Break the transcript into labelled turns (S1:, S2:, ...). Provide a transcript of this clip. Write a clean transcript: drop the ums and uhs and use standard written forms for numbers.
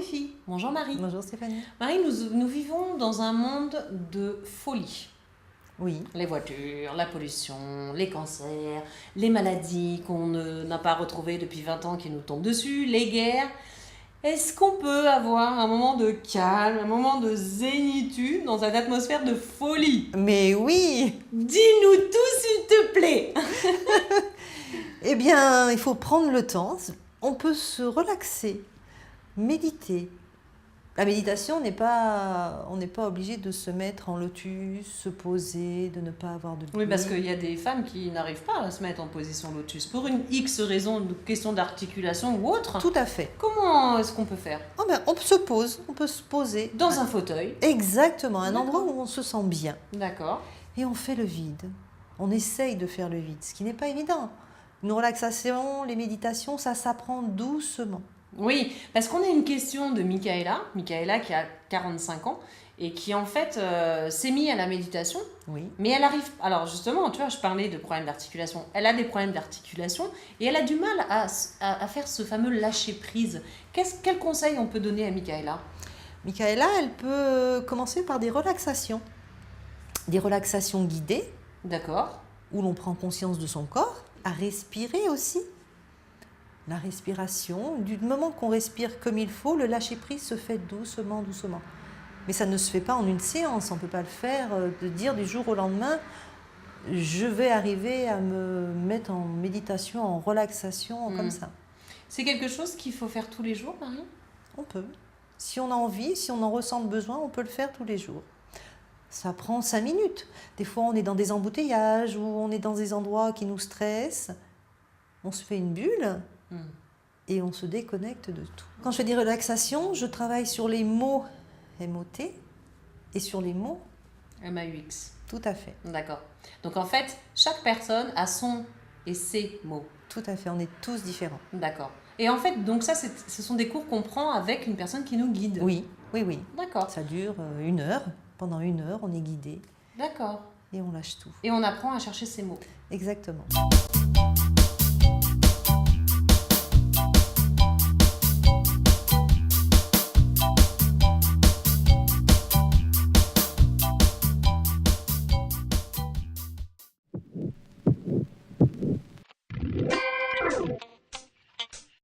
S1: filles. Bonjour Marie.
S2: Bonjour Stéphanie.
S1: Marie, nous vivons dans un monde de folie.
S2: Oui.
S1: Les voitures, la pollution, les cancers, les maladies qu'on n'a pas retrouvées depuis 20 ans qui nous tombent dessus, les guerres. Est-ce qu'on peut avoir un moment de calme, un moment de zénitude dans une atmosphère de folie?
S2: Mais oui.
S1: Dis-nous tout s'il te plaît.
S2: Eh bien, il faut prendre le temps. On peut se relaxer, méditer. La méditation, on n'est pas obligé de se mettre en lotus, se poser, de ne pas avoir de bruit.
S1: Oui, parce qu'il y a des femmes qui n'arrivent pas à se mettre en position lotus. Pour une X raison, une question d'articulation ou autre.
S2: Tout à fait.
S1: Comment est-ce qu'on peut faire?
S2: Oh ben, on se pose, on peut se poser.
S1: Dans un fauteuil.
S2: Exactement, un endroit où on se sent bien.
S1: D'accord.
S2: Et on fait le vide. On essaye de faire le vide, ce qui n'est pas évident. Une relaxation, les méditations, ça s'apprend doucement.
S1: Oui, parce qu'on a une question de Michaela qui a 45 ans et qui en fait s'est mise à la méditation.
S2: Oui.
S1: Mais elle arrive... Alors justement, tu vois, je parlais de problèmes d'articulation. Elle a des problèmes d'articulation et elle a du mal à faire ce fameux lâcher-prise. Quel conseil on peut donner à Michaela?
S2: Michaela, elle peut commencer par des relaxations guidées.
S1: D'accord.
S2: Où l'on prend conscience de son corps, à respirer aussi. La respiration, du moment qu'on respire comme il faut, le lâcher-prise se fait doucement, doucement. Mais ça ne se fait pas en une séance, on ne peut pas le faire, de dire du jour au lendemain, je vais arriver à me mettre en méditation, en relaxation, comme ça.
S1: C'est quelque chose qu'il faut faire tous les jours, Marie?
S2: On peut. Si on a envie, si on en ressent le besoin, on peut le faire tous les jours. Ça prend 5 minutes. Des fois, on est dans des embouteillages ou on est dans des endroits qui nous stressent. On se fait une bulle et on se déconnecte de tout. Quand je fais des relaxations, je travaille sur les mots M-O-T et sur les mots
S1: M-A-U-X.
S2: Tout à fait.
S1: D'accord. Donc en fait, chaque personne a son et ses mots.
S2: Tout à fait, on est tous différents.
S1: D'accord. Et en fait, donc ça, ce sont des cours qu'on prend avec une personne qui nous guide.
S2: Oui, oui, oui.
S1: D'accord.
S2: Ça dure 1 heure. Pendant 1 heure, on est guidé.
S1: D'accord.
S2: Et on lâche tout.
S1: Et on apprend à chercher ses mots.
S2: Exactement.